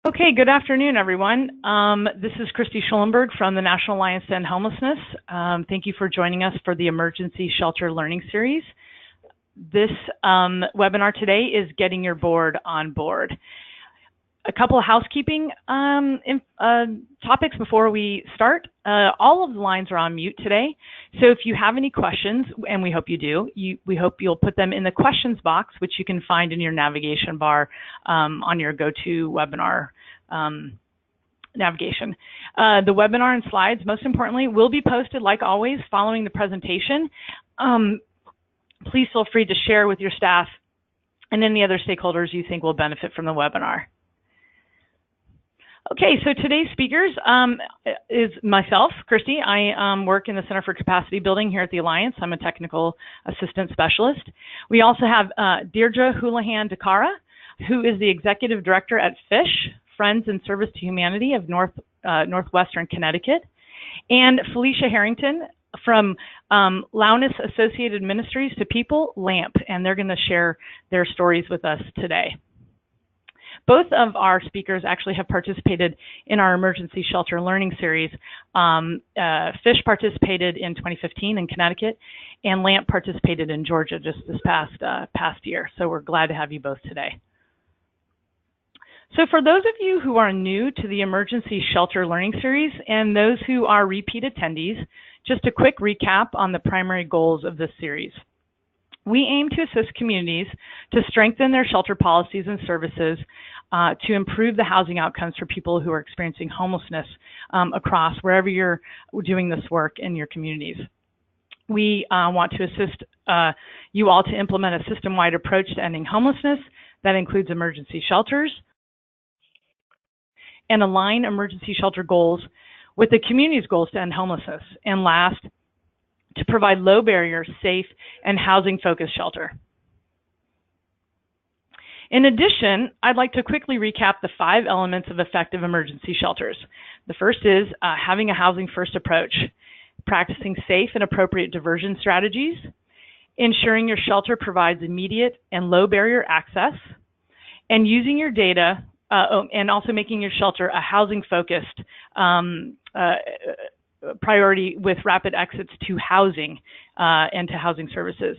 Okay, good afternoon, everyone. This is Christy Schulenberg from the National Alliance to End Homelessness. Thank you for joining us for the Emergency Shelter Learning Series. This webinar today is Getting Your Board on Board. A couple of housekeeping topics before we start. All of the lines are on mute today, so if you have any questions, and we hope you do, we hope you'll put them in the questions box, which you can find in your navigation bar on your GoToWebinar navigation. The webinar and slides, most importantly, will be posted, like always, following the presentation. Please feel free to share with your staff and any other stakeholders you think will benefit from the webinar. Okay, so today's speakers is myself, Christy. I work in the Center for Capacity Building here at the Alliance. I'm a technical assistant specialist. We also have Deirdre Houlihan Dakara, who is the executive director at FISH, Friends in Service to Humanity of Northwestern Connecticut, and Felicia Harrington from Lowness Associated Ministries to People, LAMP, and they're going to share their stories with us today. Both of our speakers actually have participated in our Emergency Shelter Learning Series. FISH participated in 2015 in Connecticut, and LAMP participated in Georgia just this past year. So we're glad to have you both today. So for those of you who are new to the Emergency Shelter Learning Series and those who are repeat attendees, just a quick recap on the primary goals of this series. We aim to assist communities to strengthen their shelter policies and services to improve the housing outcomes for people who are experiencing homelessness across wherever you're doing this work in your communities. We want to assist you all to implement a system-wide approach to ending homelessness that includes emergency shelters and align emergency shelter goals with the community's goals to end homelessness. And last, to provide low barrier, safe, and housing-focused shelter. In addition, I'd like to quickly recap the 5 elements of effective emergency shelters. The first is having a housing-first approach, practicing safe and appropriate diversion strategies, ensuring your shelter provides immediate and low barrier access, and using your data, and also making your shelter a housing-focused priority with rapid exits to housing and to housing services,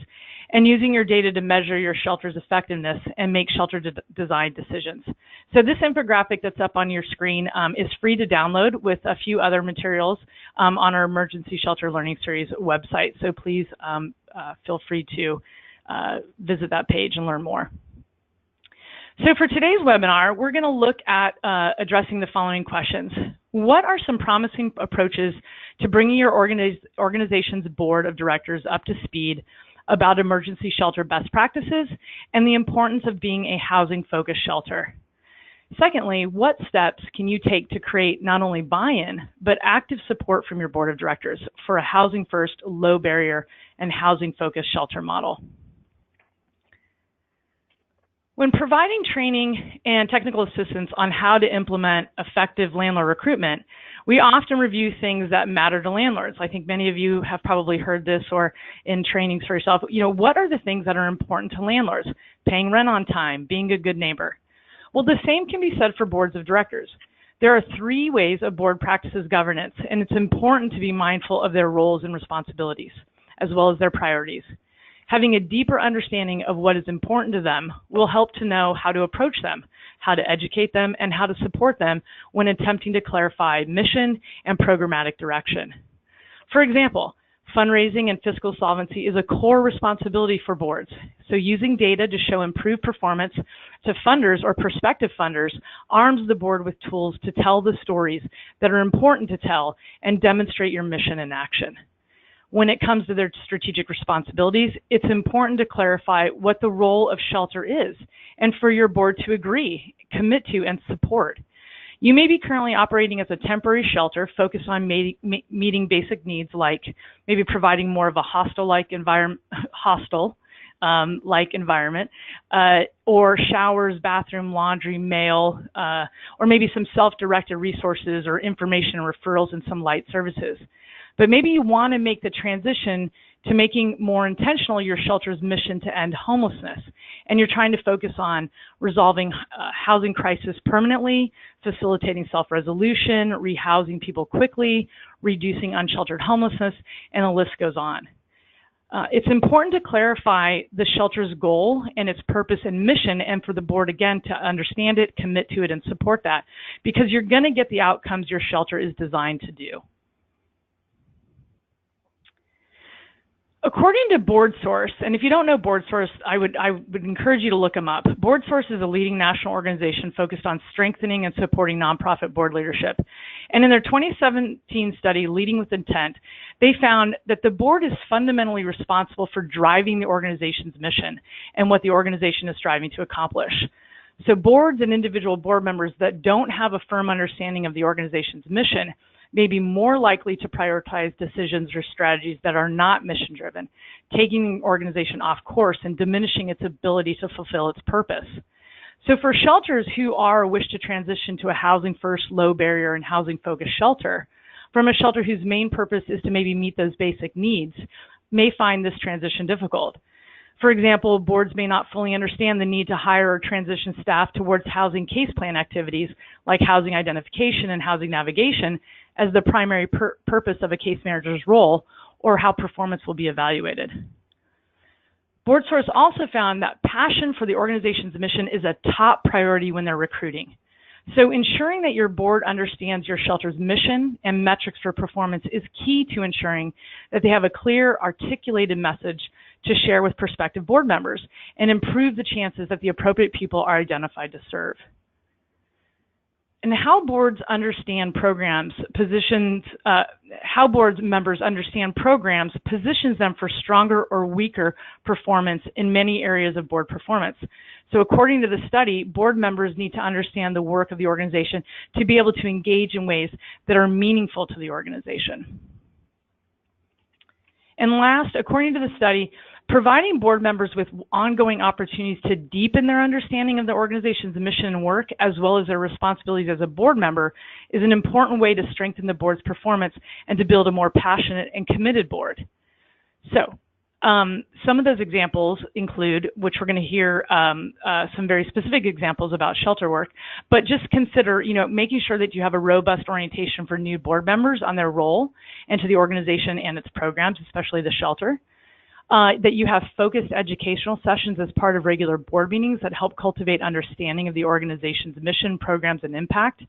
and using your data to measure your shelter's effectiveness and make shelter design decisions. So this infographic that's up on your screen is free to download with a few other materials on our Emergency Shelter Learning Series website. So please feel free to visit that page and learn more. So for today's webinar, we're going to look at addressing the following questions. What are some promising approaches to bringing your organization's board of directors up to speed about emergency shelter best practices and the importance of being a housing-focused shelter? Secondly, what steps can you take to create not only buy-in, but active support from your board of directors for a housing-first, low-barrier, and housing-focused shelter model? When providing training and technical assistance on how to implement effective landlord recruitment, we often review things that matter to landlords. I think many of you have probably heard this or in trainings for yourself. You know, what are the things that are important to landlords? Paying rent on time, being a good neighbor. Well, the same can be said for boards of directors. There are 3 ways a board practices governance, and it's important to be mindful of their roles and responsibilities, as well as their priorities. Having a deeper understanding of what is important to them will help to know how to approach them, how to educate them, and how to support them when attempting to clarify mission and programmatic direction. For example, fundraising and fiscal solvency is a core responsibility for boards. So using data to show improved performance to funders or prospective funders arms the board with tools to tell the stories that are important to tell and demonstrate your mission in action. When it comes to their strategic responsibilities, it's important to clarify what the role of shelter is and for your board to agree, commit to, and support. You may be currently operating as a temporary shelter focused on meeting basic needs like maybe providing more of a hostel-like environment, or showers, bathroom, laundry, mail, or maybe some self-directed resources or information and referrals and some light services. But maybe you want to make the transition to making more intentional your shelter's mission to end homelessness. And you're trying to focus on resolving housing crisis permanently, facilitating self-resolution, rehousing people quickly, reducing unsheltered homelessness, and the list goes on. It's important to clarify the shelter's goal and its purpose and mission, and for the board, again, to understand it, commit to it, and support that, because you're going to get the outcomes your shelter is designed to do. According to BoardSource, and if you don't know BoardSource, I would encourage you to look them up. BoardSource is a leading national organization focused on strengthening and supporting nonprofit board leadership. And in their 2017 study, Leading with Intent, they found that the board is fundamentally responsible for driving the organization's mission and what the organization is striving to accomplish. So boards and individual board members that don't have a firm understanding of the organization's mission may be more likely to prioritize decisions or strategies that are not mission-driven, taking the organization off course and diminishing its ability to fulfill its purpose. So for shelters who are or wish to transition to a housing-first, low-barrier, and housing-focused shelter, from a shelter whose main purpose is to maybe meet those basic needs, may find this transition difficult. For example, boards may not fully understand the need to hire or transition staff towards housing case plan activities like housing identification and housing navigation as the primary purpose of a case manager's role, or how performance will be evaluated. BoardSource also found that passion for the organization's mission is a top priority when they're recruiting. So ensuring that your board understands your shelter's mission and metrics for performance is key to ensuring that they have a clear, articulated message to share with prospective board members and improve the chances that the appropriate people are identified to serve. And how boards understand programs how board members understand programs positions them for stronger or weaker performance in many areas of board performance. So according to the study, board members need to understand the work of the organization to be able to engage in ways that are meaningful to the organization. And last, according to the study, providing board members with ongoing opportunities to deepen their understanding of the organization's mission and work, as well as their responsibilities as a board member, is an important way to strengthen the board's performance and to build a more passionate and committed board. So, some of those examples include, which we're going to hear some very specific examples about shelter work, but just consider, making sure that you have a robust orientation for new board members on their role and to the organization and its programs, especially the shelter. That you have focused educational sessions as part of regular board meetings that help cultivate understanding of the organization's mission, programs, and impact.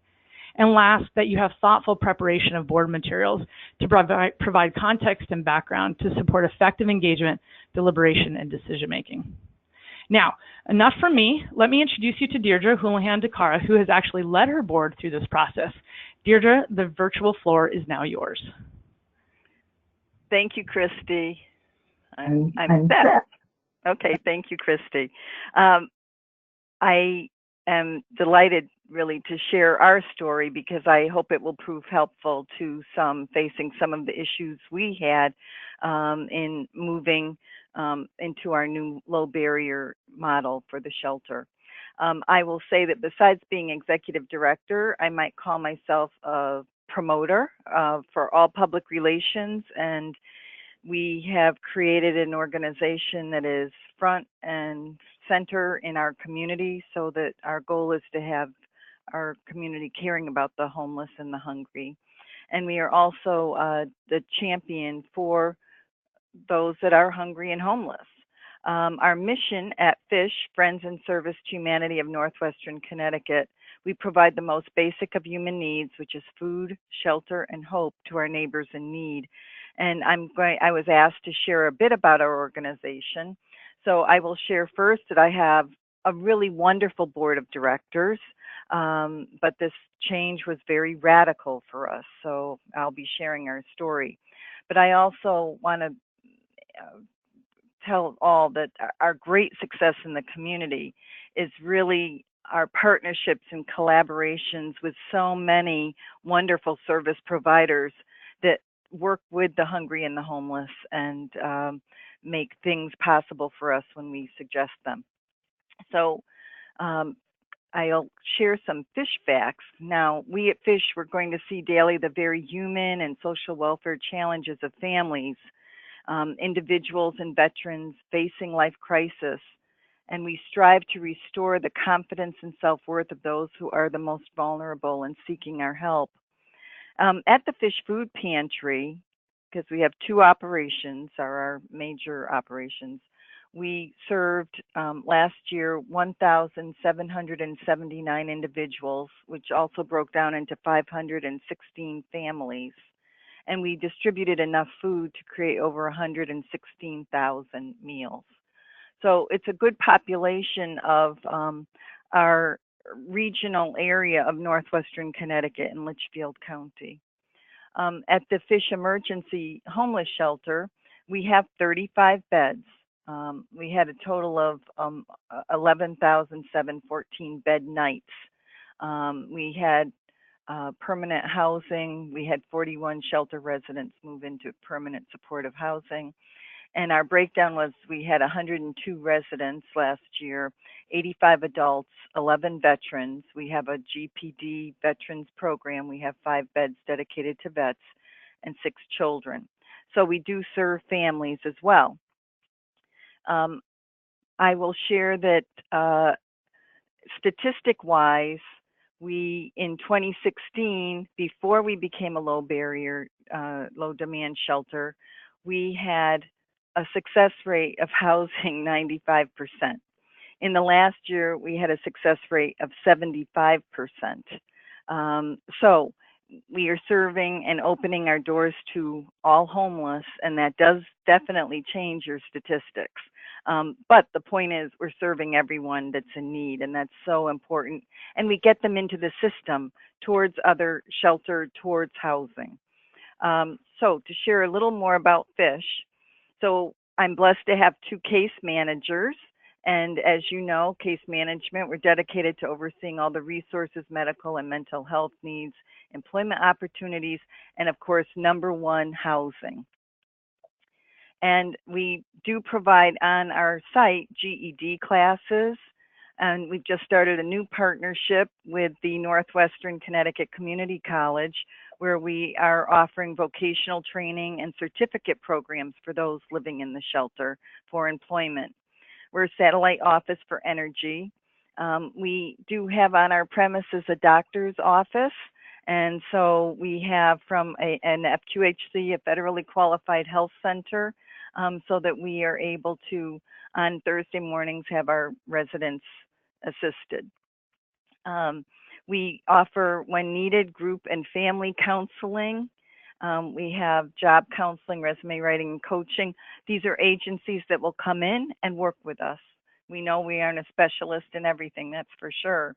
And last, that you have thoughtful preparation of board materials to provide context and background to support effective engagement, deliberation, and decision-making. Now, enough from me. Let me introduce you to Deirdre Houlihan-Dakara, who has actually led her board through this process. Deirdre, the virtual floor is now yours. Thank you, Christy. I'm set. Okay, thank you, Christy. I am delighted really to share our story because I hope it will prove helpful to some facing some of the issues we had in moving into our new low barrier model for the shelter. I will say that besides being executive director, I might call myself a promoter for all public relations, and we have created an organization that is front and center in our community so that our goal is to have our community caring about the homeless and the hungry. And we are also the champion for those that are hungry and homeless. Our mission at FISH, Friends in Service to Humanity of Northwestern Connecticut, we provide the most basic of human needs, which is food, shelter, and hope to our neighbors in need. And I was asked to share a bit about our organization. So I will share first that I have a really wonderful board of directors, but this change was very radical for us. So I'll be sharing our story. But I also want to tell all that our great success in the community is really our partnerships and collaborations with so many wonderful service providers that work with the hungry and the homeless and make things possible for us when we suggest them. So I'll share some FISH facts. Now, we at FISH, we're going to see daily the very human and social welfare challenges of families individuals and veterans facing life crisis, and we strive to restore the confidence and self-worth of those who are the most vulnerable and seeking our help. At the Fish Food Pantry, because we have two operations, are our major operations, we served last year 1,779 individuals, which also broke down into 516 families. And we distributed enough food to create over 116,000 meals. So it's a good population of our regional area of northwestern Connecticut and Litchfield County. At the Fish Emergency Homeless Shelter, we have 35 beds. We had a total of 11,714 bed nights. We had permanent housing. We had 41 shelter residents move into permanent supportive housing. And our breakdown was we had 102 residents last year, 85 adults, 11 veterans. We have a GPD veterans program. We have 5 beds dedicated to vets and 6 children. So we do serve families as well. I will share that statistic-wise, we, in 2016, before we became a low barrier, low demand shelter, we had a success rate of housing 95%. In the last year, we had a success rate of 75%. So we are serving and opening our doors to all homeless, and that does definitely change your statistics. But the point is, we're serving everyone that's in need, and that's so important. And we get them into the system towards other shelter, towards housing. So to share a little more about FISH, so I'm blessed to have 2 case managers. And as you know, case management, we're dedicated to overseeing all the resources, medical and mental health needs, employment opportunities, and of course, number 1, housing. And we do provide on our site GED classes, and we've just started a new partnership with the Northwestern Connecticut Community College, where we are offering vocational training and certificate programs for those living in the shelter for employment. We're a satellite office for energy. We do have on our premises a doctor's office, and so we have from an FQHC, a federally qualified health center, so that we are able to, on Thursday mornings, have our residents assisted. We offer, when needed, group and family counseling. We have job counseling, resume writing, and coaching. These are agencies that will come in and work with us. We know we aren't a specialist in everything, that's for sure.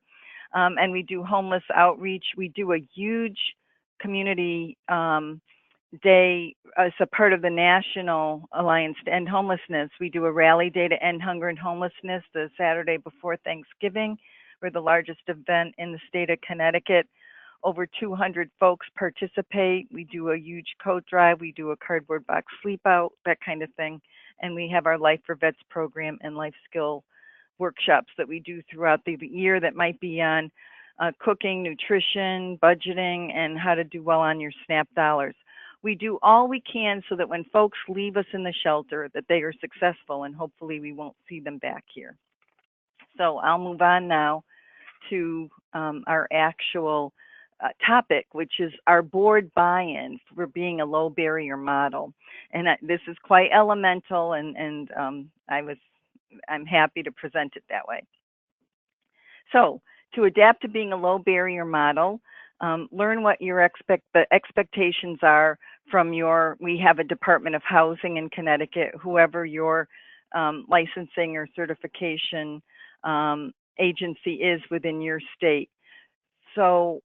And we do homeless outreach. We do a huge community day as a part of the National Alliance to End Homelessness. We do a rally day to end hunger and homelessness the Saturday before Thanksgiving. We're the largest event in the state of Connecticut. Over 200 folks participate. We do a huge coat drive. We do a cardboard box sleep out, that kind of thing. And we have our Life for Vets program and life skill workshops that we do throughout the year that might be on cooking, nutrition, budgeting, and how to do well on your SNAP dollars. We do all we can so that when folks leave us in the shelter, that they are successful, and hopefully we won't see them back here. So I'll move on now to our actual topic, which is our board buy-in for being a low barrier model. And this is quite elemental, and I'm happy to present it that way. So to adapt to being a low barrier model, learn what your expectations are from we have a Department of Housing in Connecticut, whoever your licensing or certification agency is within your state. So,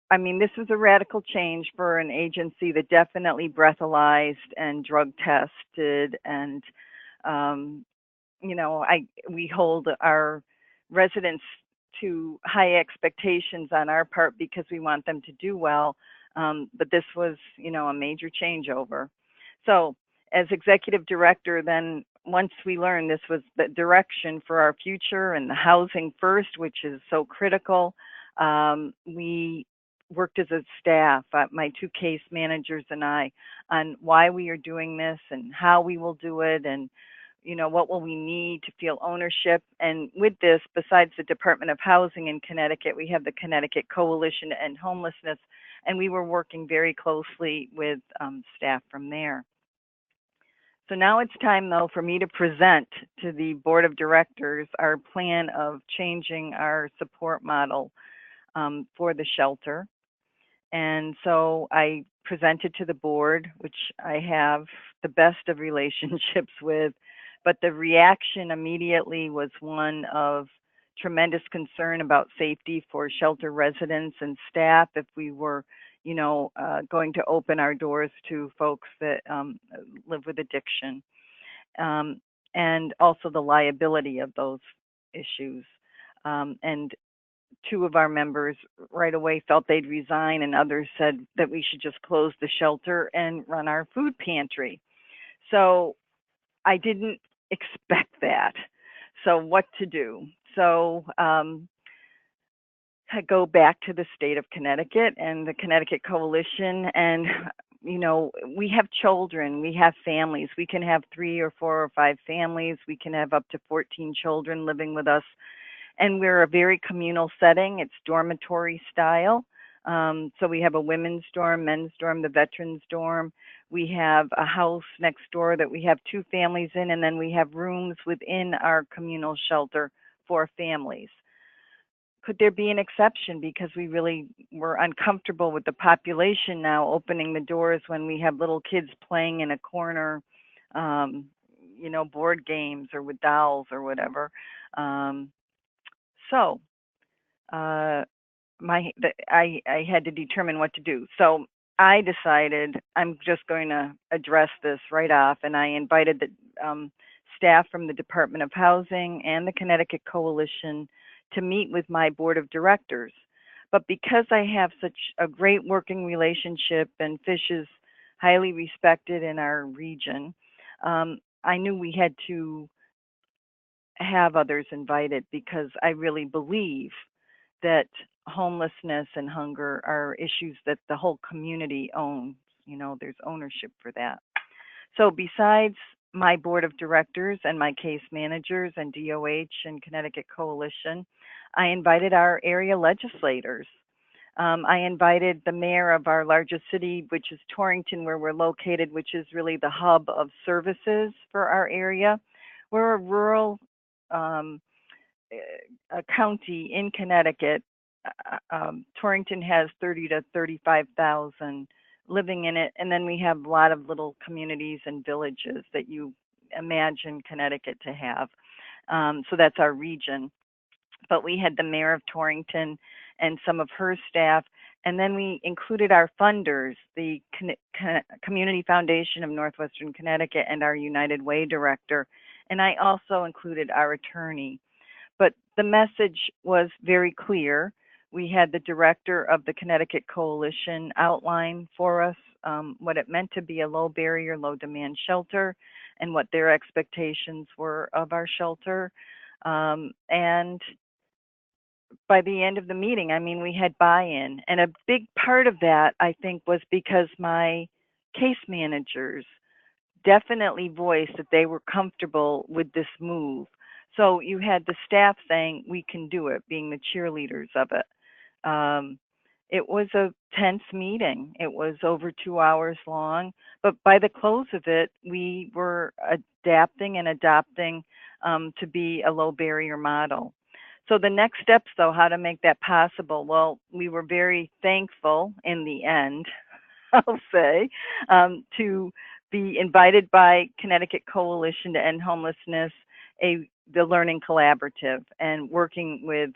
I mean, this is a radical change for an agency that definitely breathalyzed and drug tested, and you know, we hold our residents to high expectations on our part because we want them to do well. But this was, you know, a major changeover. So as executive director, then once we learned this was the direction for our future and the housing first, which is so critical, we worked as a staff, my two case managers and I, on why we are doing this and how we will do it, and what will we need to feel ownership. And with this, besides the Department of Housing in Connecticut, we have the Connecticut Coalition to End Homelessness, and we were working very closely with staff from there. So now it's time, though, for me to present to the Board of Directors our plan of changing our support model for the shelter. And so I presented to the board, which I have the best of relationships with, but the reaction immediately was one of tremendous concern about safety for shelter residents and staff if we were, going to open our doors to folks that live with addiction, and also the liability of those issues. And two of our members right away felt they'd resign, and others said that we should just close the shelter and run our food pantry. So I didn't expect that. So what to do? So I go back to the state of Connecticut and the Connecticut Coalition, and we have children, we have families. We can have 3 or 4 or 5 families. We can have up to 14 children living with us. And we're a very communal setting. It's dormitory style. So we have a women's dorm, men's dorm, the veterans dorm. We have a house next door that we have 2 families in, and then we have rooms within our communal shelter for families. Could there be an exception? Because we really were uncomfortable with the population now opening the doors when we have little kids playing in a corner, board games or with dolls or whatever. So I had to determine what to do. So I decided I'm just going to address this right off, and I invited the staff from the Department of Housing and the Connecticut Coalition to meet with my board of directors. But because I have such a great working relationship and Fish is highly respected in our region, I knew we had to have others invited, because I really believe that homelessness and hunger are issues that the whole community owns. There's ownership for that. So besides my board of directors and my case managers and DOH and Connecticut Coalition, I invited our area legislators. I invited the mayor of our largest city, which is Torrington, where we're located, which is really the hub of services for our area. We're a rural a county in Connecticut. Torrington has 30 to 35,000 living in it, and then we have a lot of little communities and villages that you imagine Connecticut to have. So that's our region. But we had the mayor of Torrington and some of her staff, and then we included our funders, the Community Foundation of Northwestern Connecticut and our United Way director, and I also included our attorney. But the message was very clear. We had the director of the Connecticut Coalition outline for us what it meant to be a low barrier, low demand shelter, and what their expectations were of our shelter. And by the end of the meeting, we had buy-in. And a big part of that, I think, was because my case managers definitely voiced that they were comfortable with this move. So you had the staff saying, we can do it, being the cheerleaders of it. It was a tense meeting. It was over 2 hours long, but by the close of it, we were adapting and adopting to be a low barrier model. So the next steps, though, how to make that possible? Well, we were very thankful in the end, I'll say, to be invited by Connecticut Coalition to End Homelessness, the Learning Collaborative, and working with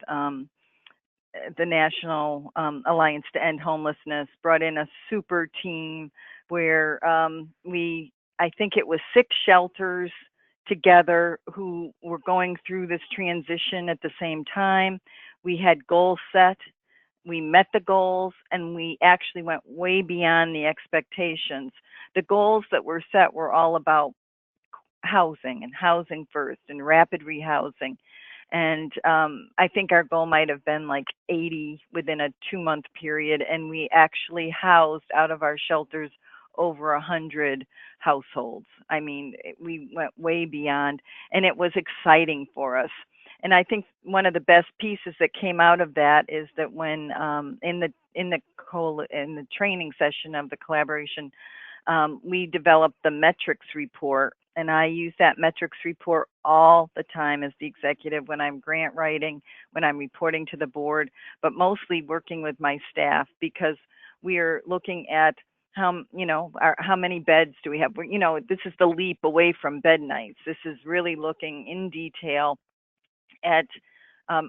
the National Alliance to End Homelessness, brought in a super team where I think it was 6 shelters together who were going through this transition at the same time. We had goals set, we met the goals, and we actually went way beyond the expectations. The goals that were set were all about housing and housing first and rapid rehousing. And I think our goal might have been like 80 within a 2-month period, and we actually housed out of our shelters over 100 households. I mean, we went way beyond, and it was exciting for us. And I think one of the best pieces that came out of that is that when in the training session of the collaboration, we developed the metrics report, and I use that metrics report all the time as the executive when I'm grant writing, when I'm reporting to the board, but mostly working with my staff, because we are looking at how many beds do we have? This is the leap away from bed nights. This is really looking in detail at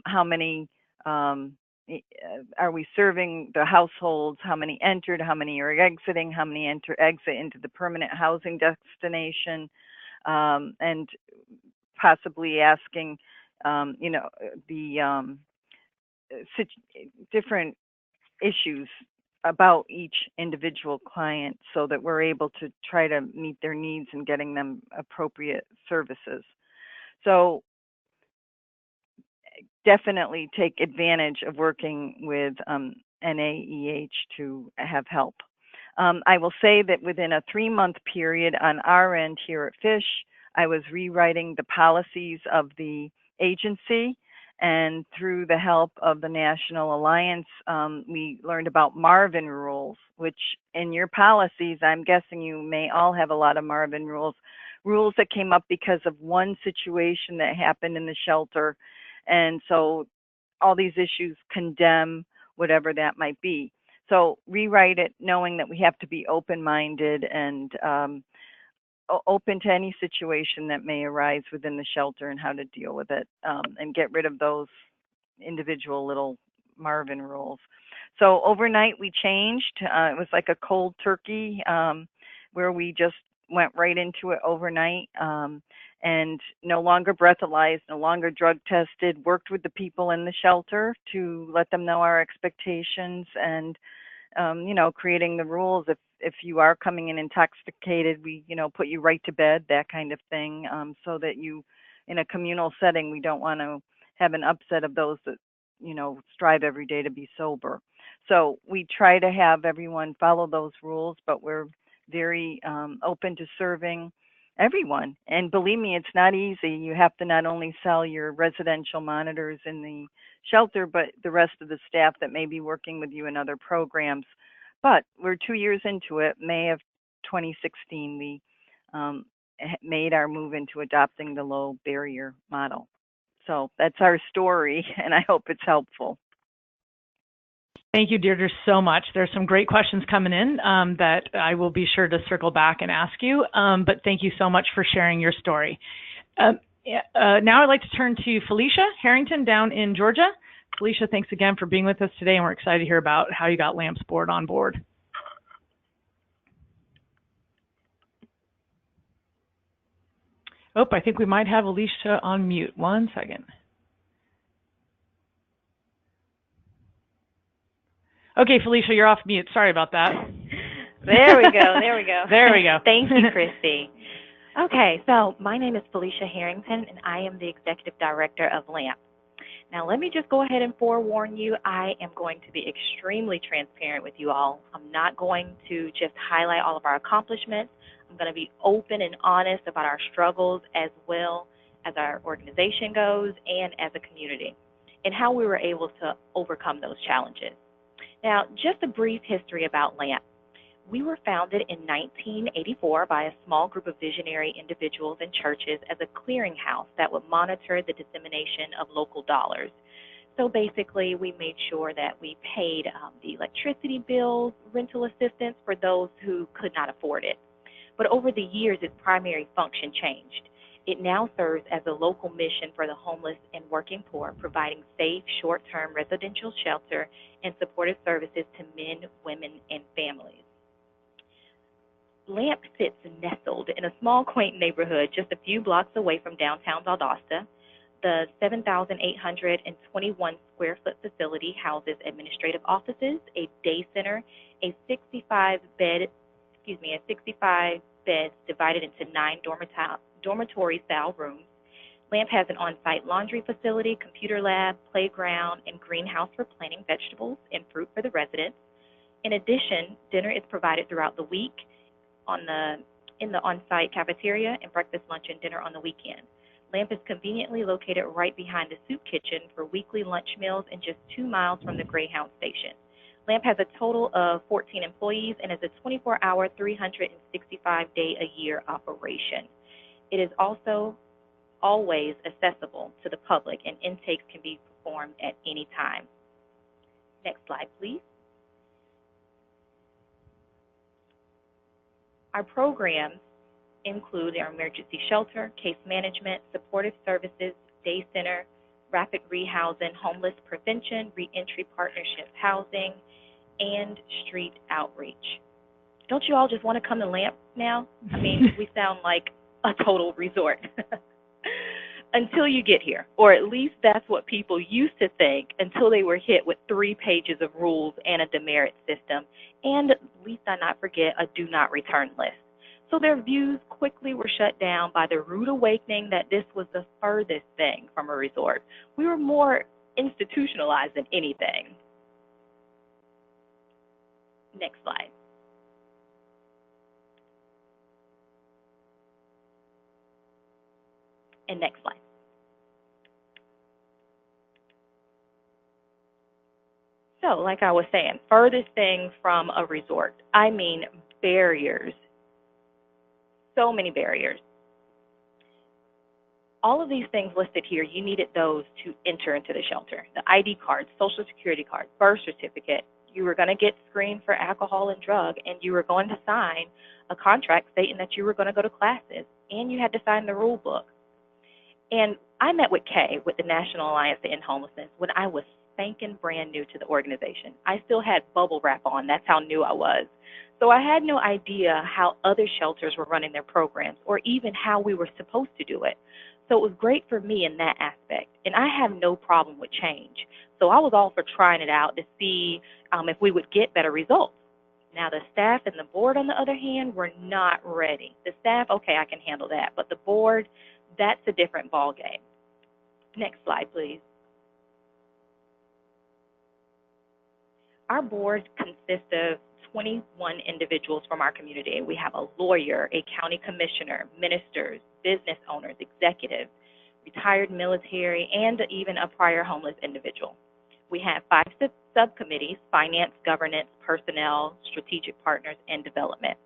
how many are we serving the households, how many entered, how many are exiting, how many exit into the permanent housing destination, and possibly asking, the different issues about each individual client so that we're able to try to meet their needs and getting them appropriate services. So definitely take advantage of working with NAEH to have help. I will say that within a 3-month period on our end here at FISH, I was rewriting the policies of the agency, and through the help of the National Alliance, we learned about Marvin rules, which in your policies, I'm guessing you may all have a lot of Marvin rules that came up because of one situation that happened in the shelter. And so all these issues condemn whatever that might be. So rewrite it knowing that we have to be open-minded and open to any situation that may arise within the shelter and how to deal with it, and get rid of those individual little Marvin rules. So overnight we changed. It was like a cold turkey, where we just went right into it overnight, and no longer breathalyzed, no longer drug tested, worked with the people in the shelter to let them know our expectations, and creating the rules. If you are coming in intoxicated, we, put you right to bed, that kind of thing, so that you, in a communal setting, we don't want to have an upset of those that, strive every day to be sober. So we try to have everyone follow those rules, but we're very open to serving everyone. And believe me, it's not easy. You have to not only sell your residential monitors in the shelter, but the rest of the staff that may be working with you in other programs. But we're 2 years into it. May of 2016, we made our move into adopting the low barrier model. So that's our story, and I hope it's helpful. Thank you, Deirdre, so much. There's some great questions coming in that I will be sure to circle back and ask you, but thank you so much for sharing your story. Now I'd like to turn to Felicia Harrington down in Georgia. Felicia, thanks again for being with us today, and we're excited to hear about how you got LAMP's board on board. Oh, I think we might have Alicia on mute. One second. Okay, Felicia, you're off mute. Sorry about that. There we go. There we go. There we go. Thank you, Christy. Okay, so my name is Felicia Harrington, and I am the Executive Director of LAMP. Now, let me just go ahead and forewarn you, I am going to be extremely transparent with you all. I'm not going to just highlight all of our accomplishments. I'm going to be open and honest about our struggles as well as our organization goes and as a community, and how we were able to overcome those challenges. Now, just a brief history about LAMP. We were founded in 1984 by a small group of visionary individuals and churches as a clearinghouse that would monitor the dissemination of local dollars. So basically, we made sure that we paid the electricity bills, rental assistance for those who could not afford it. But over the years, its primary function changed. It now serves as a local mission for the homeless and working poor, providing safe, short-term residential shelter and supportive services to men, women, and families. LAMP sits nestled in a small, quaint neighborhood just a few blocks away from downtown Valdosta. The 7,821 square foot facility houses administrative offices, a day center, a 65 beds divided into 9 dormitory style rooms, LAMP has an on-site laundry facility, computer lab, playground, and greenhouse for planting vegetables and fruit for the residents. In addition, dinner is provided throughout the week in the on-site cafeteria, and breakfast, lunch, and dinner on the weekend. LAMP is conveniently located right behind the soup kitchen for weekly lunch meals and just 2 miles from the Greyhound station. LAMP has a total of 14 employees and is a 24-hour, 365-day-a-year operation. It is also always accessible to the public, and intakes can be performed at any time. Next slide, please. Our programs include our emergency shelter, case management, supportive services, day center, rapid rehousing, homeless prevention, reentry partnership housing, and street outreach. Don't you all just want to come to LAMP now? I mean, we sound like a total resort. Until you get here, or at least that's what people used to think until they were hit with 3 pages of rules and a demerit system, and least I not forget, a do not return list. So their views quickly were shut down by the rude awakening that this was the furthest thing from a resort. We were more institutionalized than anything. Next slide. And next slide. So, like I was saying, furthest thing from a resort. I mean, barriers. So many barriers. All of these things listed here, you needed those to enter into the shelter. The ID card, social security card, birth certificate. You were going to get screened for alcohol and drug, and you were going to sign a contract stating that you were going to go to classes, and you had to sign the rule book. And I met with Kay with the National Alliance to End Homelessness when I was spanking brand new to the organization. I still had bubble wrap on. That's how new I was. So I had no idea how other shelters were running their programs or even how we were supposed to do it. So it was great for me in that aspect. And I have no problem with change. So I was all for trying it out to see if we would get better results. Now, the staff and the board, on the other hand, were not ready. The staff, okay, I can handle that. But the board, that's a different ballgame. Next slide, please. Our board consists of 21 individuals from our community. We have a lawyer, a county commissioner, ministers, business owners, executives, retired military, and even a prior homeless individual. We have 5 subcommittees: finance, governance, personnel, strategic partners, and development.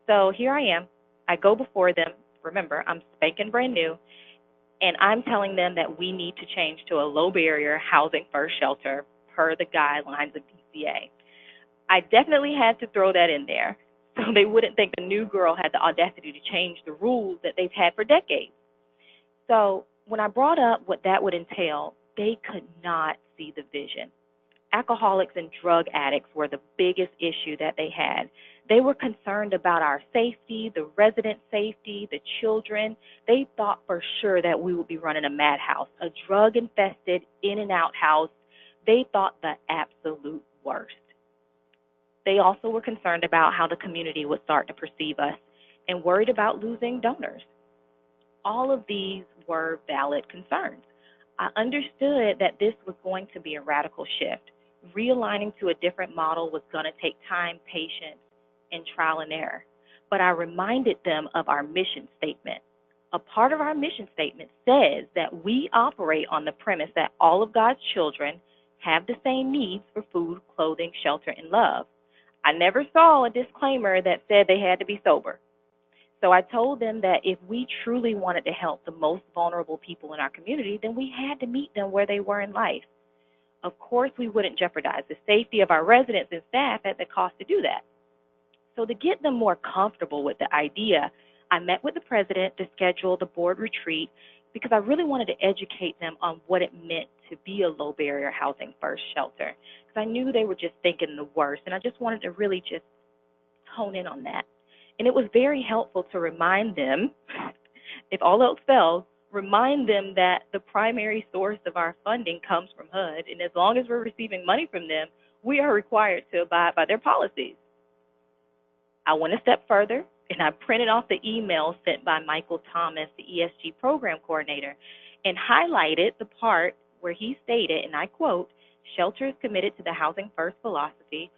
So here I am. I go before them. Remember, I'm spanking brand new, and I'm telling them that we need to change to a low barrier housing first shelter per the guidelines of DCA. I definitely had to throw that in there so they wouldn't think the new girl had the audacity to change the rules that they've had for decades. So when I brought up what that would entail, they could not see the vision. Alcoholics and drug addicts were the biggest issue that they had. They were concerned about our safety, the resident safety, the children. They thought for sure that we would be running a madhouse, a drug-infested in-and-out house. They thought the absolute worst. They also were concerned about how the community would start to perceive us and worried about losing donors. All of these were valid concerns. I understood that this was going to be a radical shift. Realigning to a different model was going to take time, patience, and trial and error. But I reminded them of our mission statement. A part of our mission statement says that we operate on the premise that all of God's children have the same needs for food, clothing, shelter, and love. I never saw a disclaimer that said they had to be sober. So I told them that if we truly wanted to help the most vulnerable people in our community, then we had to meet them where they were in life. Of course, we wouldn't jeopardize the safety of our residents and staff at the cost to do that. So to get them more comfortable with the idea, I met with the president to schedule the board retreat because I really wanted to educate them on what it meant to be a low barrier housing first shelter. Because I knew they were just thinking the worst, and I just wanted to really just hone in on that. And it was very helpful to remind them, if all else fails, remind them that the primary source of our funding comes from HUD, and as long as we're receiving money from them, we are required to abide by their policies. I went a step further and I printed off the email sent by Michael Thomas, the ESG program coordinator, and highlighted the part where he stated, and I quote, "Shelters committed to the Housing First philosophy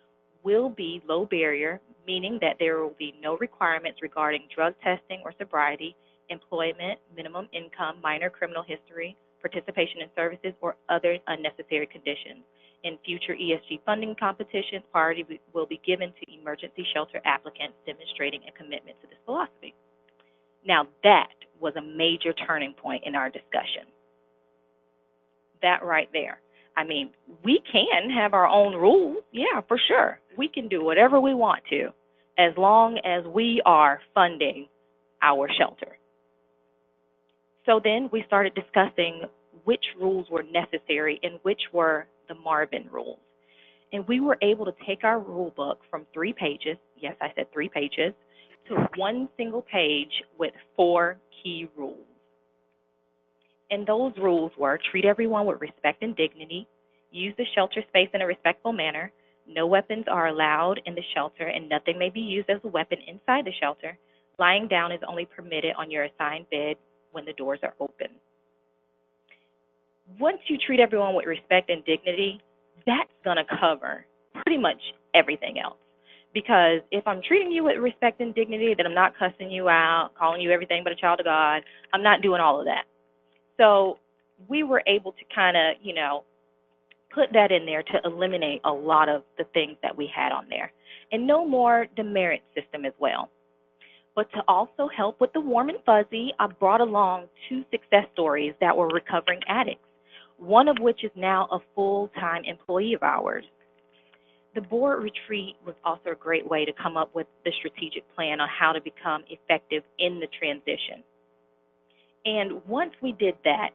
will be low barrier, meaning that there will be no requirements regarding drug testing or sobriety, employment, minimum income, minor criminal history, participation in services, or other unnecessary conditions. In future ESG funding competitions, priority will be given to emergency shelter applicants demonstrating a commitment to this philosophy." Now that was a major turning point in our discussion. That right there. I mean, we can have our own rules. Yeah, for sure. We can do whatever we want to as long as we are funding our shelter. So then we started discussing which rules were necessary and which were the Marvin rules. And we were able to take our rule book from 3 pages, yes, I said 3 pages, to one single page with 4 key rules. And those rules were: treat everyone with respect and dignity, use the shelter space in a respectful manner, no weapons are allowed in the shelter and nothing may be used as a weapon inside the shelter, lying down is only permitted on your assigned bed when the doors are open. Once you treat everyone with respect and dignity, that's going to cover pretty much everything else. Because if I'm treating you with respect and dignity, then I'm not cussing you out, calling you everything but a child of God. I'm not doing all of that. So we were able to kind of, put that in there to eliminate a lot of the things that we had on there. And no more demerit system as well. But to also help with the warm and fuzzy, I brought along 2 success stories that were recovering addicts, one of which is now a full-time employee of ours. The board retreat was also a great way to come up with the strategic plan on how to become effective in the transition. And once we did that,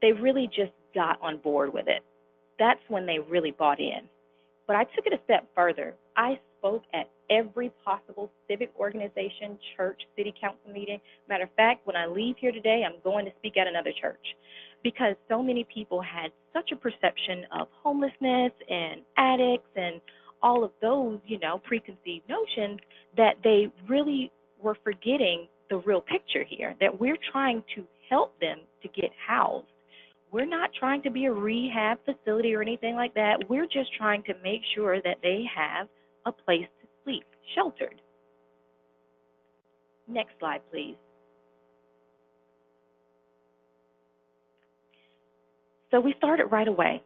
they really just got on board with it. That's when they really bought in. But I took it a step further. I spoke at every possible civic organization, church, city council meeting. Matter of fact, when I leave here today, I'm going to speak at another church because so many people had such a perception of homelessness and addicts and all of those, preconceived notions that they really were forgetting the real picture here, that we're trying to help them to get housed. We're not trying to be a rehab facility or anything like that. We're just trying to make sure that they have a place to sleep, sheltered. Next slide, please. So we started right away.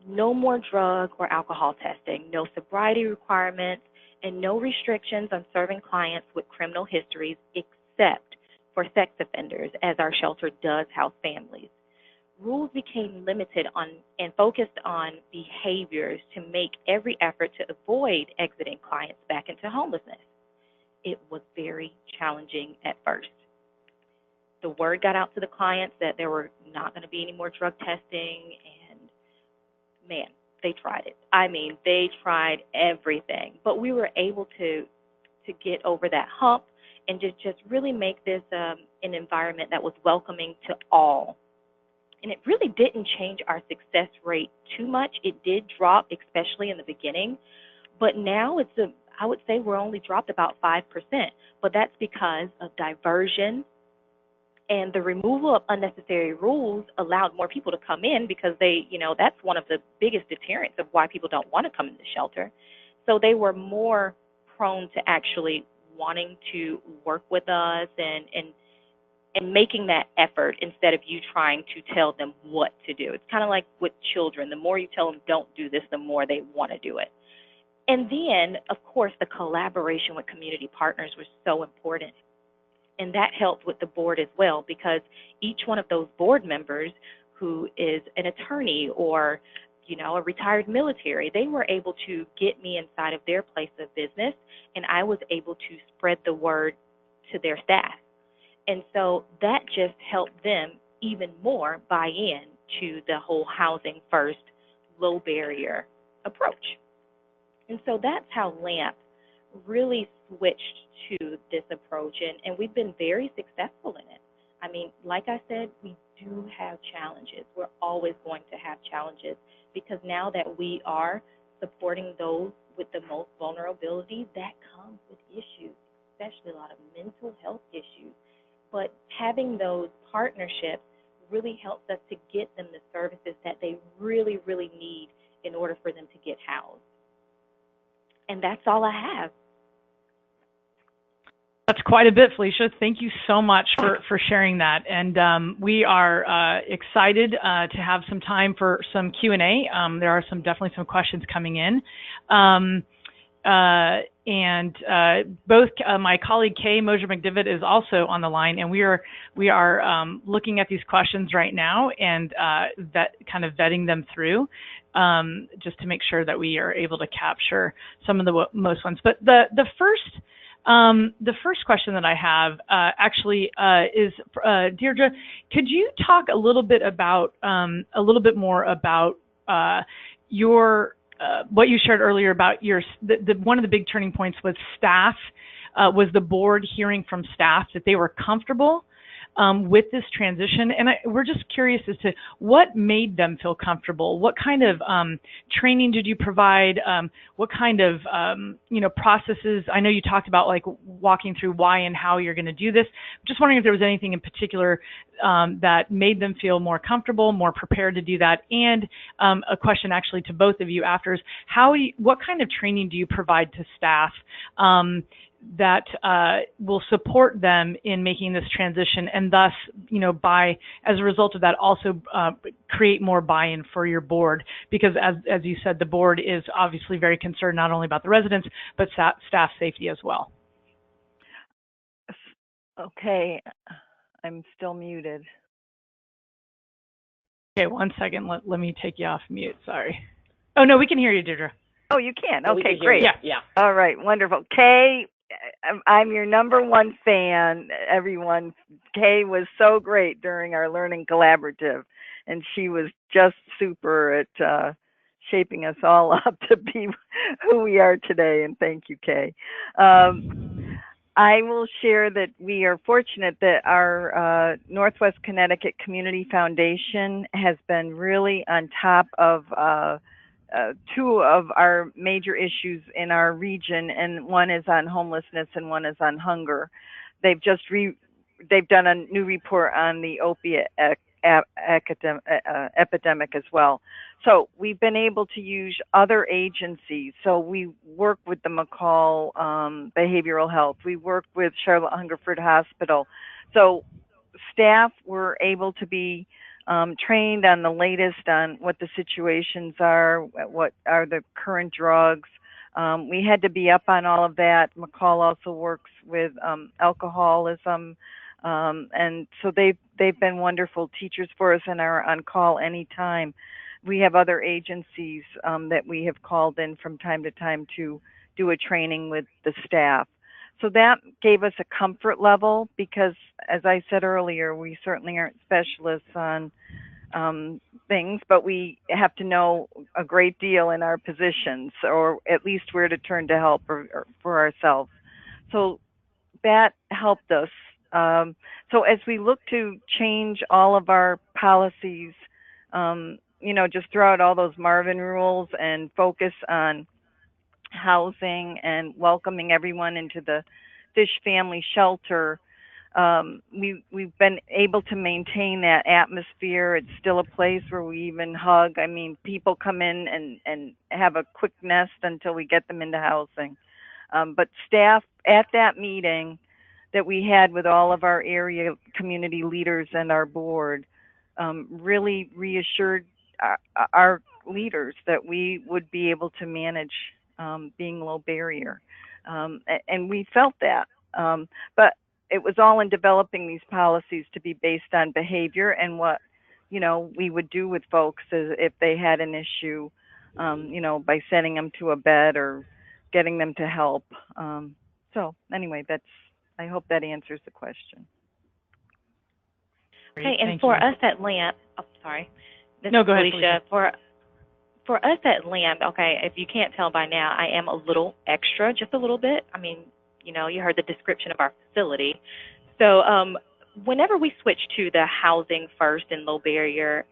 No more drug or alcohol testing, no sobriety requirements, and no restrictions on serving clients with criminal histories except for sex offenders, as our shelter does house families. Rules became limited on and focused on behaviors to make every effort to avoid exiting clients back into homelessness. It was very challenging at first. The word got out to the clients that there were not going to be any more drug testing, and man, they tried it. I mean, they tried everything, but we were able to get over that hump and just really make this an environment that was welcoming to all. And it really didn't change our success rate too much. It did drop, especially in the beginning, but now I would say we're only dropped about 5%, but that's because of diversion and the removal of unnecessary rules allowed more people to come in because that's one of the biggest deterrents of why people don't want to come into shelter. So they were more prone to actually wanting to work with us and making that effort instead of you trying to tell them what to do. It's kind of like with children. The more you tell them don't do this, the more they want to do it. And then, of course, the collaboration with community partners was so important. And that helped with the board as well because each one of those board members who is an attorney or, a retired military, they were able to get me inside of their place of business, and I was able to spread the word to their staff. And so that just helped them even more buy in to the whole housing first, low barrier approach. And so that's how LAMP really switched to this approach, and we've been very successful in it. I mean, like I said, we do have challenges. We're always going to have challenges because now that we are supporting those with the most vulnerability, that comes with issues, especially a lot of mental health issues. But having those partnerships really helps us to get them the services that they really, really need in order for them to get housed. And that's all I have. That's quite a bit, Felicia. Thank you so much for sharing that. And we are excited to have some time for some Q&A. There are definitely some questions coming in. Both my colleague Kay Mosier McDivitt is also on the line, and we are looking at these questions right now and vetting them through just to make sure that we are able to capture some of the most ones. But the first question that I have is Deirdre. Could you talk a little bit more about your what you shared earlier about one of the big turning points was staff, was the board hearing from staff that they were comfortable with this transition. And we're just curious as to what made them feel comfortable. What kind of training did you provide? What kind of processes? I know you talked about like walking through why and how you're going to do this. Just wondering if there was anything in particular that made them feel more comfortable, more prepared to do that. And a question actually to both of you after is what kind of training do you provide to staff that will support them in making this transition, and thus, as a result of that, also create more buy-in for your board? Because as you said, the board is obviously very concerned not only about the residents, but staff safety as well. Okay, I'm still muted. Okay, one second. Let me take you off mute. Sorry. Oh, no, we can hear you, Deirdre. Oh, you can? Okay, great. Yeah. All right, wonderful. Kay, I'm your #1 fan, everyone. Kay was so great during our learning collaborative, and she was just super at shaping us all up to be who we are today, and thank you, Kay. I will share that we are fortunate that our Northwest Connecticut Community Foundation has been really on top of two of our major issues in our region, and one is on homelessness and one is on hunger. They've done a new report on the opiate epidemic as well. So we've been able to use other agencies. So we work with the McCall Behavioral Health. We work with Charlotte Hungerford Hospital. So staff were able to be trained on the latest on what the situations are, what are the current drugs. We had to be up on all of that. McCall also works with alcoholism, and so they've been wonderful teachers for us and are on call anytime. We have other agencies that we have called in from time to time to do a training with the staff. So that gave us a comfort level because, as I said earlier, we certainly aren't specialists on things, but we have to know a great deal in our positions, or at least where to turn to help for ourselves. So that helped us. So as we look to change all of our policies, just throw out all those Marvin rules and focus on housing and welcoming everyone into the Fish Family Shelter, we've been able to maintain that atmosphere. It's still a place where we even hug. I mean, people come in and have a quick nest until we get them into housing. But staff at that meeting that we had with all of our area community leaders and our board really reassured our leaders that we would be able to manage being low barrier. And we felt that. But it was all in developing these policies to be based on behavior and what, we would do with folks if they had an issue, by sending them to a bed or getting them to help. So anyway, I hope that answers the question. Okay, and for us at LAMP, sorry. No, go ahead, Felicia. For us at LAMP, okay, if you can't tell by now, I am a little extra, just a little bit. I mean, you heard the description of our facility. So whenever we switched to the housing first and low barrier,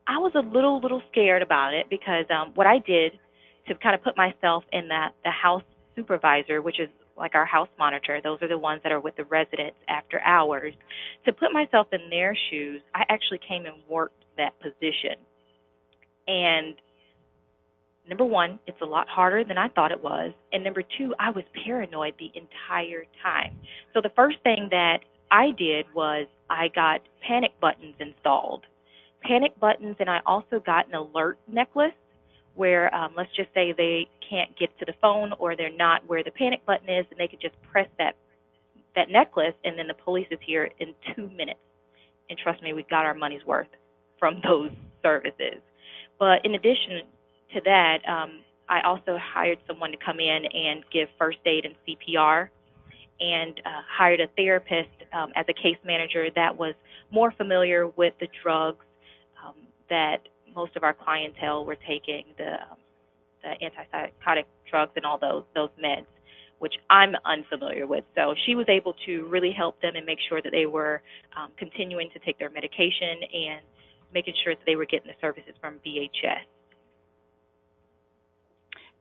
I was a little scared about it because what I did to kind of put myself in the house supervisor, which is like our house monitor. Those are the ones that are with the residents after hours. To put myself in their shoes, I actually came and worked that position. And number one, it's a lot harder than I thought it was. And number two, I was paranoid the entire time. So the first thing that I did was I got panic buttons installed. Panic buttons, and I also got an alert necklace where let's just say they can't get to the phone or they're not where the panic button is, and they could just press that necklace, and then the police is here in 2 minutes. And trust me, we got our money's worth from those services. But in addition to that, I also hired someone to come in and give first aid and CPR, and hired a therapist as a case manager that was more familiar with the drugs that most of our clientele were taking, the antipsychotic drugs and all those meds, which I'm unfamiliar with. So she was able to really help them and make sure that they were continuing to take their medication and making sure that they were getting the services from VHS.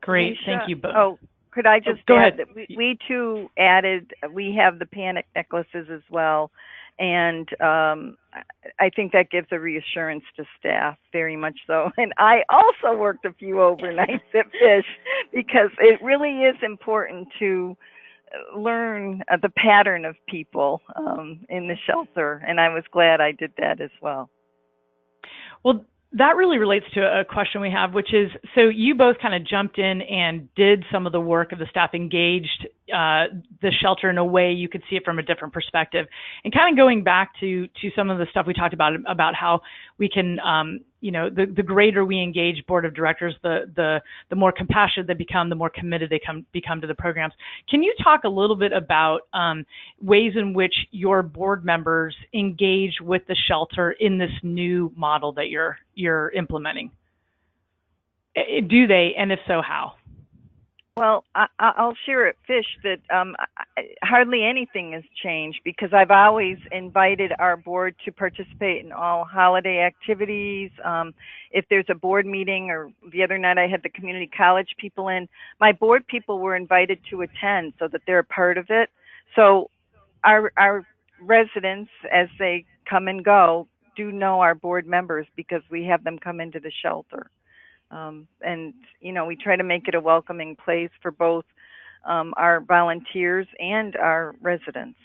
Great, Alicia, thank you both. Oh, could I just go add ahead. that we too added, we have the panic necklaces as well. And I think that gives a reassurance to staff, very much so. And I also worked a few overnights at Fish because it really is important to learn the pattern of people in the shelter. And I was glad I did that as well. Well, that really relates to a question we have, which is, so you both kind of jumped in and did some of the work of the staff, engaged the shelter in a way you could see it from a different perspective. And kind of going back to some of the stuff we talked about how we can, the greater we engage board of directors, the more compassionate they become, the more committed they become to the programs. Can you talk a little bit about ways in which your board members engage with the shelter in this new model that you're implementing? Do they, and if so, how? Well, I'll share at Fish that hardly anything has changed because I've always invited our board to participate in all holiday activities. If there's a board meeting, or the other night I had the community college people in, my board people were invited to attend so that they're a part of it. So our residents, as they come and go, do know our board members because we have them come into the shelter. And, we try to make it a welcoming place for both our volunteers and our residents.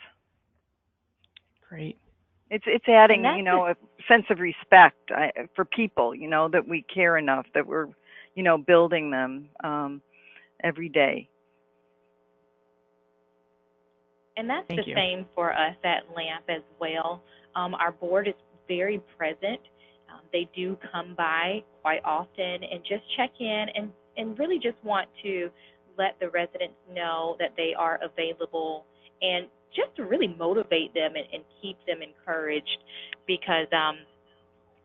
Great. It's adding, a sense of respect for people, that we care enough, that we're, building them every day. And that's the same for us at LAMP as well. Our board is very present. They do come by quite often and just check in and really just want to let the residents know that they are available, and just to really motivate them and keep them encouraged, because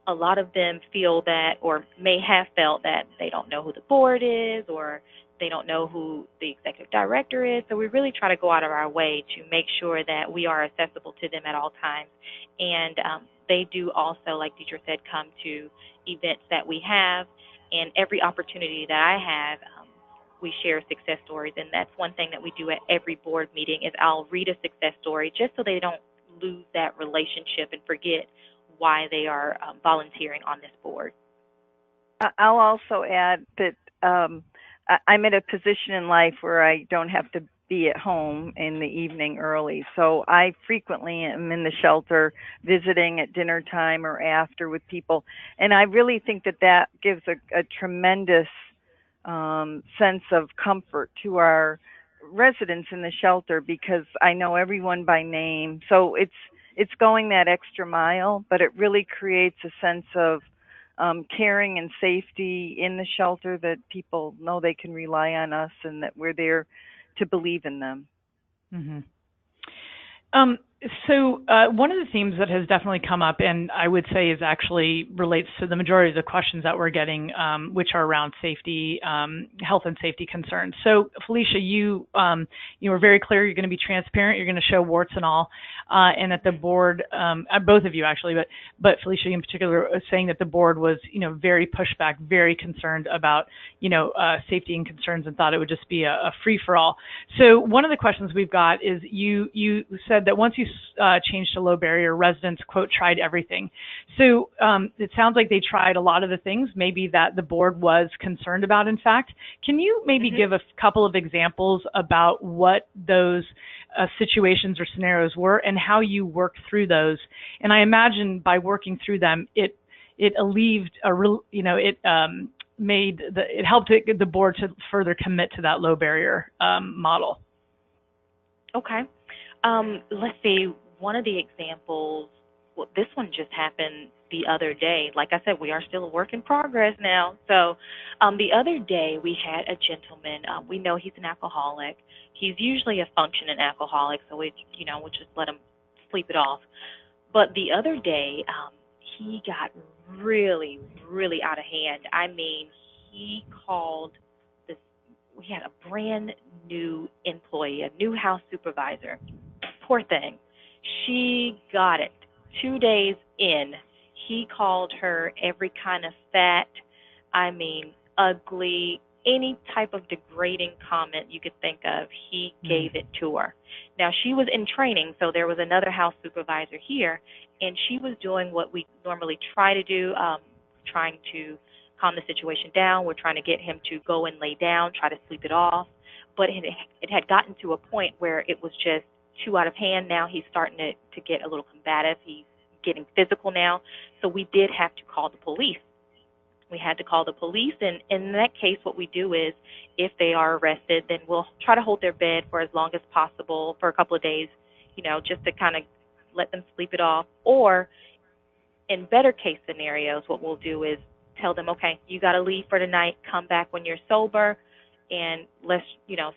a lot of them feel that, or may have felt that, they don't know who the board is, or they don't know who the executive director is. So we really try to go out of our way to make sure that we are accessible to them at all times. And they do also, like Deidre said, come to events that we have, and every opportunity that I have, we share success stories. And that's one thing that we do at every board meeting is I'll read a success story just so they don't lose that relationship and forget why they are volunteering on this board. I'll also add that I'm at a position in life where I don't have to be at home in the evening early. So I frequently am in the shelter visiting at dinner time or after with people. And I really think that gives a tremendous sense of comfort to our residents in the shelter, because I know everyone by name. So it's going that extra mile, but it really creates a sense of caring and safety in the shelter, that people know they can rely on us and that we're there to believe in them. Mm-hmm. So one of the themes that has definitely come up, and I would say is actually relates to the majority of the questions that we're getting, which are around safety, health and safety concerns. So Felicia, you were very clear. You're going to be transparent. You're going to show warts and all, and that the board, both of you actually, but Felicia in particular, was saying that the board was very pushed back, very concerned about safety and concerns, and thought it would just be a free for all. So one of the questions we've got is you said that once you changed to low barrier, residents, quote, tried everything. So it sounds like they tried a lot of the things maybe that the board was concerned about, in fact. Can you maybe give a couple of examples about what those situations or scenarios were and how you worked through those? And I imagine by working through them, it alleviated, it helped the board to further commit to that low barrier model. Okay. Let's see, one of the examples, well, this one just happened the other day. Like I said, we are still a work in progress now. So the other day we had a gentleman, we know he's an alcoholic. He's usually a functioning alcoholic, so we'll just let him sleep it off. But the other day, he got really, really out of hand. I mean, he called we had a brand new employee, a new house supervisor. Poor thing. She got it. 2 days in, he called her every kind of fat, ugly, any type of degrading comment you could think of, he gave it to her. Now, she was in training, so there was another house supervisor here, and she was doing what we normally try to do, trying to calm the situation down. We're trying to get him to go and lay down, try to sleep it off. But it had gotten to a point where it was just too out of hand. Now he's starting to get a little combative. He's getting physical now. So we did have to call the police. We had to call the police, and in that case, what we do is, if they are arrested, then we'll try to hold their bed for as long as possible, for a couple of days, just to kind of let them sleep it off. Or in better case scenarios, what we'll do is tell them, okay, you got to leave for tonight, come back when you're sober, and let's,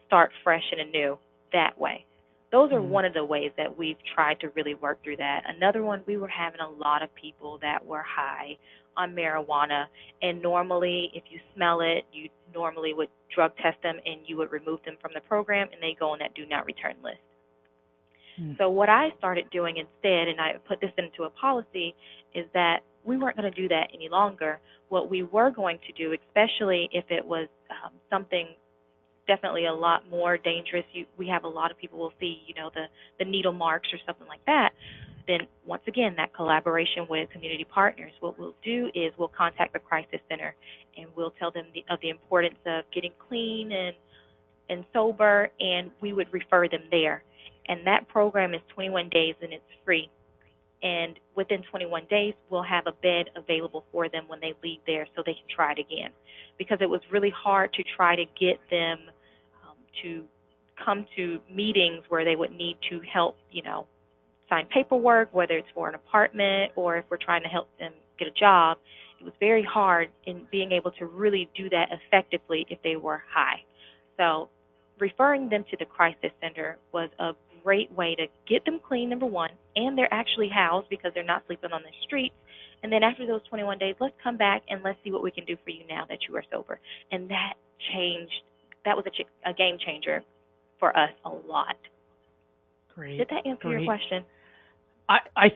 start fresh and anew that way. Those are one of the ways that we've tried to really work through that. Another one, we were having a lot of people that were high on marijuana, and normally if you smell it, you normally would drug test them and you would remove them from the program, and they go on that do not return list. So what I started doing instead, and I put this into a policy, is that we weren't going to do that any longer. What we were going to do, especially if it was something definitely a lot more dangerous, we have a lot of people will see, the needle marks or something like that, then once again, that collaboration with community partners, what we'll do is we'll contact the crisis center and we'll tell them of the importance of getting clean and sober, and we would refer them there. And that program is 21 days and it's free. And within 21 days, we'll have a bed available for them when they leave there so they can try it again. Because it was really hard to try to get them to come to meetings where they would need to help, sign paperwork, whether it's for an apartment or if we're trying to help them get a job. It was very hard in being able to really do that effectively if they were high. So referring them to the crisis center was a great way to get them clean, number one, and they're actually housed because they're not sleeping on the streets. And then after those 21 days, let's come back and let's see what we can do for you now that you are sober. And that was a game changer for us a lot. Great. Did that answer your question? I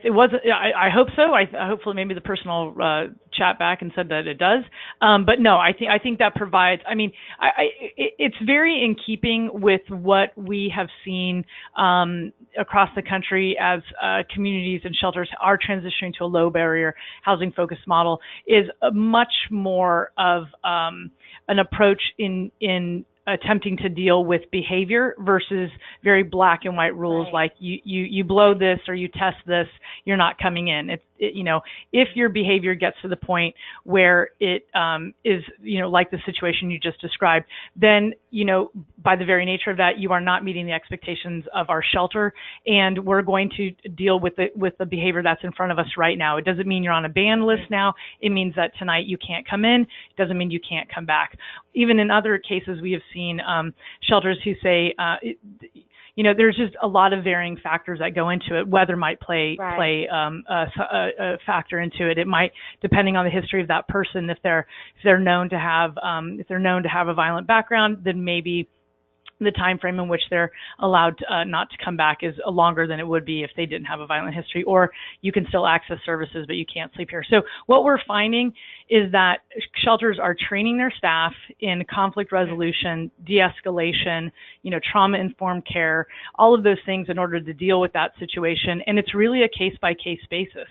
hope so. Hopefully maybe the person will chat back and said that it does. But no, I think that provides, it's very in keeping with what we have seen across the country as communities and shelters are transitioning to a low barrier housing focused model, is a much more of an approach in attempting to deal with behavior versus very black and white rules, right. Like you blow this or you test this, you're not coming in. If your behavior gets to the point where it is, like the situation you just described, then, by the very nature of that, you are not meeting the expectations of our shelter, and we're going to deal with the behavior that's in front of us right now. It doesn't mean you're on a ban list now. It means that tonight you can't come in. It doesn't mean you can't come back. Even in other cases, we have seen shelters who say, there's just a lot of varying factors that go into it. Weather might play a factor into it. It might, depending on the history of that person, if they're known to have a violent background, then maybe the time frame in which they're allowed not to come back is longer than it would be if they didn't have a violent history, or you can still access services, but you can't sleep here. So what we're finding is that shelters are training their staff in conflict resolution, de-escalation, trauma-informed care, all of those things in order to deal with that situation. And it's really a case-by-case basis,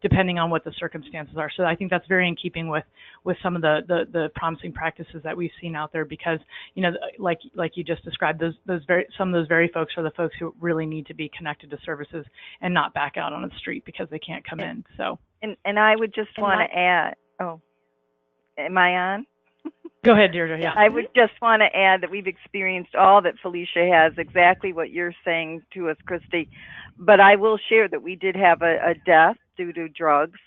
depending on what the circumstances are. So I think that's very in keeping with some of the promising practices that we've seen out there, because, like you just described, some of those very folks are the folks who really need to be connected to services and not back out on the street because they can't come in. So, and I would just want to add. Oh, am I on? Go ahead, Deirdre. Yeah. I would just want to add that we've experienced all that Felicia has, exactly what you're saying to us, Christy. But I will share that we did have a death due to drugs,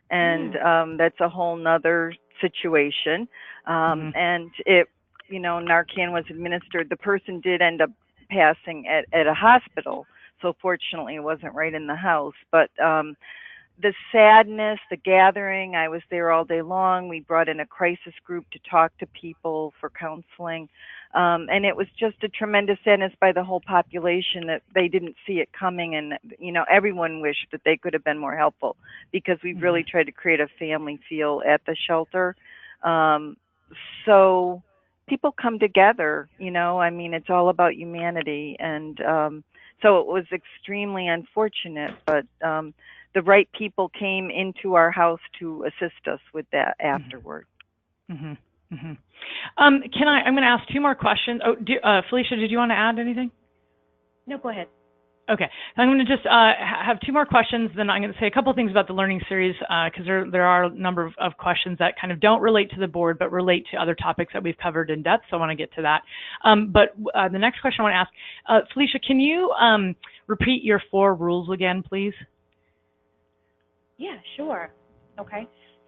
and that's a whole nother situation. And it, Narcan was administered. The person did end up passing at a hospital, so fortunately it wasn't right in the house. But the sadness, the gathering, I was there all day long. We brought in a crisis group to talk to people for counseling. And it was just a tremendous sadness by the whole population that they didn't see it coming. And, everyone wished that they could have been more helpful, because we've really tried to create a family feel at the shelter. So people come together, it's all about humanity. And so it was extremely unfortunate, but the right people came into our house to assist us with that afterward. I'm going to ask two more questions. Oh, Felicia, did you want to add anything? No, go ahead. Okay, I'm going to just have two more questions, then I'm going to say a couple of things about the learning series, because there are a number of questions that kind of don't relate to the board, but relate to other topics that we've covered in depth, so I want to get to that. But the next question I want to ask, Felicia, can you repeat your 4 rules again, please? Yeah, sure. Okay,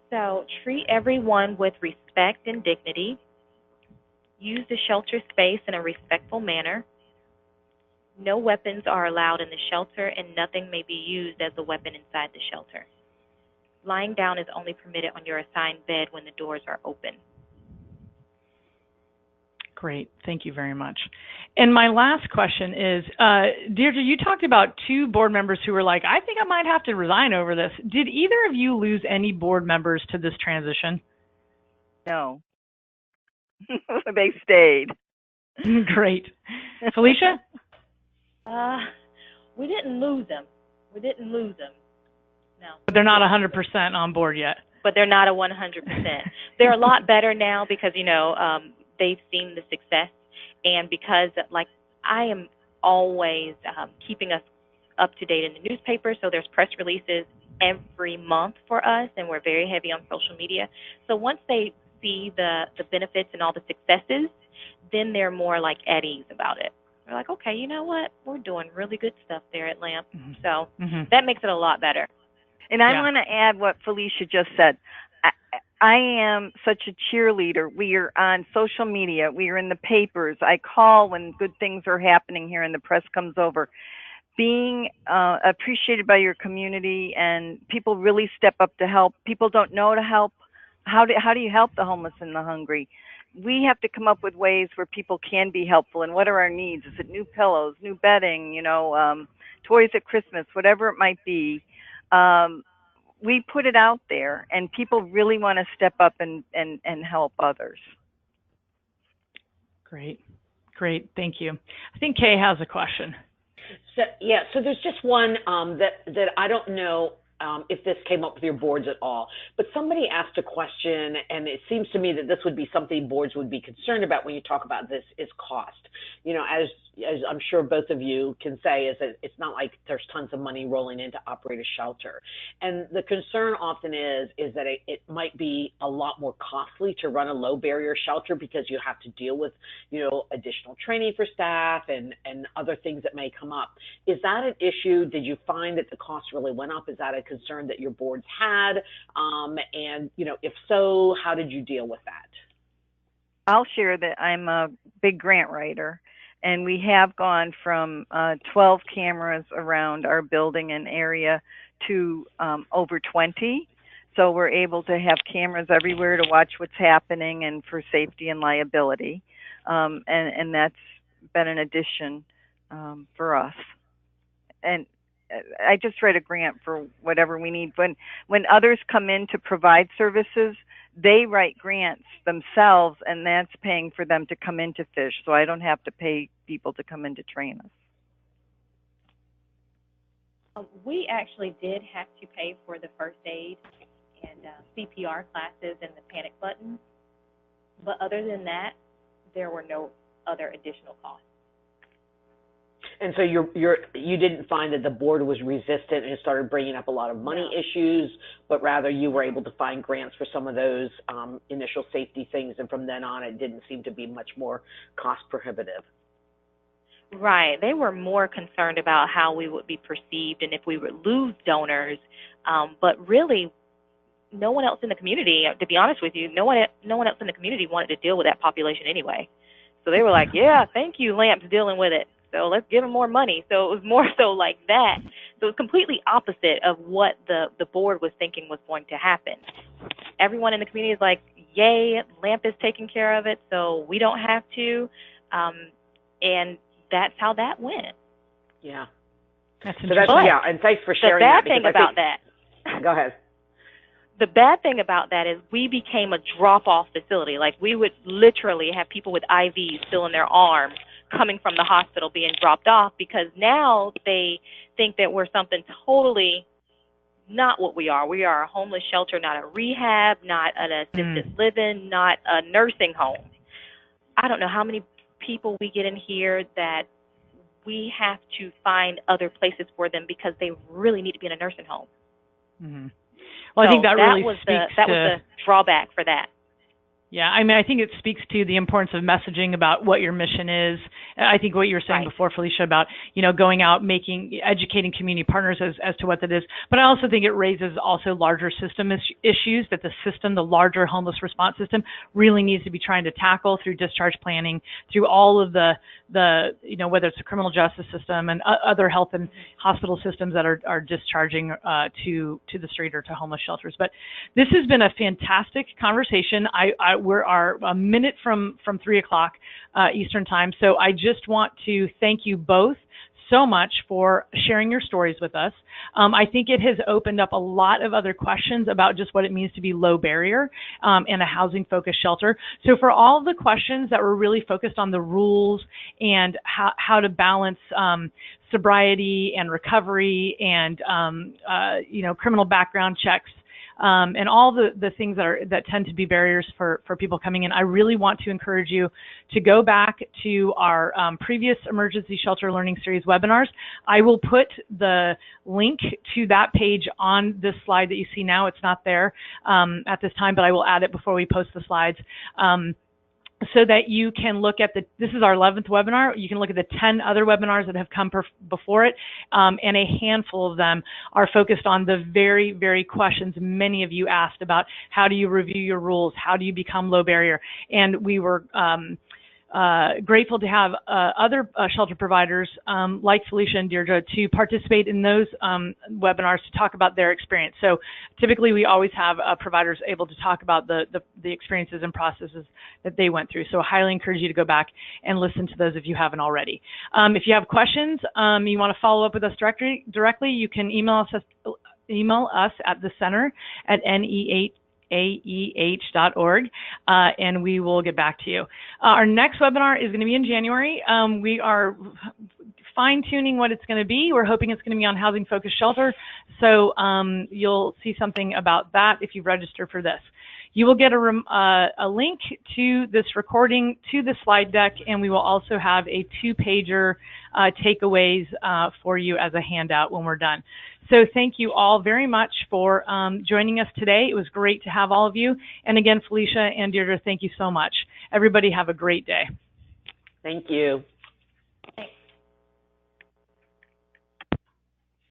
so treat everyone with respect and dignity. Use the shelter space in a respectful manner. No weapons are allowed in the shelter, and nothing may be used as a weapon inside the shelter. Lying down is only permitted on your assigned bed when the doors are open. Great. Thank you very much. And my last question is, Deirdre, you talked about 2 board members who were like, I think I might have to resign over this. Did either of you lose any board members to this transition? No. They stayed. Great. Felicia? We didn't lose them. No. But they're not 100% on board yet. But they're not a 100%. They're a lot better now because, they've seen the success. And because, I am always keeping us up to date in the newspaper, so there's press releases every month for us, and we're very heavy on social media. So once they see the benefits and all the successes, then they're more at ease about it. They're like, okay, you know what? We're doing really good stuff there at LAMP. So that makes it a lot better. And I want to add what Felicia just said. I am such a cheerleader. We are on social media. We are in the papers. I call when good things are happening here and the press comes over. Being appreciated by your community, and people really step up to help. People don't know to help. How do you help the homeless and the hungry? We have to come up with ways where people can be helpful. And what are our needs? Is it new pillows, new bedding, toys at Christmas, whatever it might be? We put it out there, and people really want to step up and help others. Great. Thank you. I think Kay has a question. So there's just one that I don't know if this came up with your boards at all, but somebody asked a question, and it seems to me that this would be something boards would be concerned about when you talk about this, is cost. As I'm sure both of you can say, is that it's not like there's tons of money rolling in to operate a shelter. And the concern often is that it might be a lot more costly to run a low barrier shelter, because you have to deal with, additional training for staff and other things that may come up. Is that an issue? Did you find that the cost really went up? Is that a concern that your boards had? And, if so, how did you deal with that? I'll share that I'm a big grant writer. And we have gone from 12 cameras around our building and area to over 20. So we're able to have cameras everywhere to watch what's happening and for safety and liability. And that's been an addition for us. And I just write a grant for whatever we need. When others come in to provide services, they write grants themselves, and that's paying for them to come in to fish. So I don't have to pay people to come in to train us. We actually did have to pay for the first aid and CPR classes and the panic buttons. But other than that, there were no other additional costs. And so you didn't find that the board was resistant and it started bringing up a lot of money issues, but rather you were able to find grants for some of those initial safety things, and from then on it didn't seem to be much more cost prohibitive. Right. They were more concerned about how we would be perceived and if we would lose donors, but really no one else in the community, to be honest with you, no one else in the community wanted to deal with that population anyway. So they were like, yeah, thank you, Lamp's dealing with it. So let's give them more money. So it was more so like that. So it was completely opposite of what the board was thinking was going to happen. Everyone in the community is like, yay, Lamp is taking care of it, so we don't have to. And that's how that went. Yeah. That's so that's, yeah, and thanks for sharing that. The bad thing about that. Go ahead. The bad thing about that is we became a drop-off facility. Like, we would literally have people with IVs still in their arms coming from the hospital being dropped off, because now they think that we're something totally not what we are. We are a homeless shelter, not a rehab, not an assisted living, not a nursing home. I don't know how many people we get in here that we have to find other places for them because they really need to be in a nursing home. Mm-hmm. Well, I think that really was speaks that was the drawback for that. Yeah, I mean, I think it speaks to the importance of messaging about what your mission is. I think what you were saying before, Felicia, about, going out, educating community partners as to what that is. But I also think it raises also larger system issues that the larger homeless response system really needs to be trying to tackle through discharge planning, through all of the whether it's the criminal justice system and other health and hospital systems that are discharging to the street or to homeless shelters. But this has been a fantastic conversation. We're a minute from 3 o'clock Eastern time. So I just want to thank you both so much for sharing your stories with us. I think it has opened up a lot of other questions about just what it means to be low barrier and a housing focused shelter. So for all the questions that were really focused on the rules and how to balance sobriety and recovery and criminal background checks, and all the things that tend to be barriers for people coming in, I really want to encourage you to go back to our previous Emergency Shelter Learning Series webinars. I will put the link to that page on this slide that you see now. It's not there at this time, but I will add it before we post the slides. So that you can look at this is our 11th webinar. You can look at the 10 other webinars that have come before it, and a handful of them are focused on the very, very questions many of you asked about how do you review your rules, how do you become low barrier, and we were grateful to have other shelter providers like Felicia and Deirdre to participate in those webinars to talk about their experience. So typically we always have providers able to talk about the experiences and processes that they went through. So I highly encourage you to go back and listen to those if you haven't already. If you have questions, you want to follow up with us directly, you can email us at the center at NEH.org, and we will get back to you. Our next webinar is going to be in January. We are fine-tuning what it's going to be. We're hoping it's going to be on housing-focused shelter, so you'll see something about that if you register for this. You will get a link to this recording, to the slide deck, and we will also have a 2-pager takeaways for you as a handout when we're done. So thank you all very much for joining us today. It was great to have all of you. And again, Felicia and Deirdre, thank you so much. Everybody have a great day. Thank you.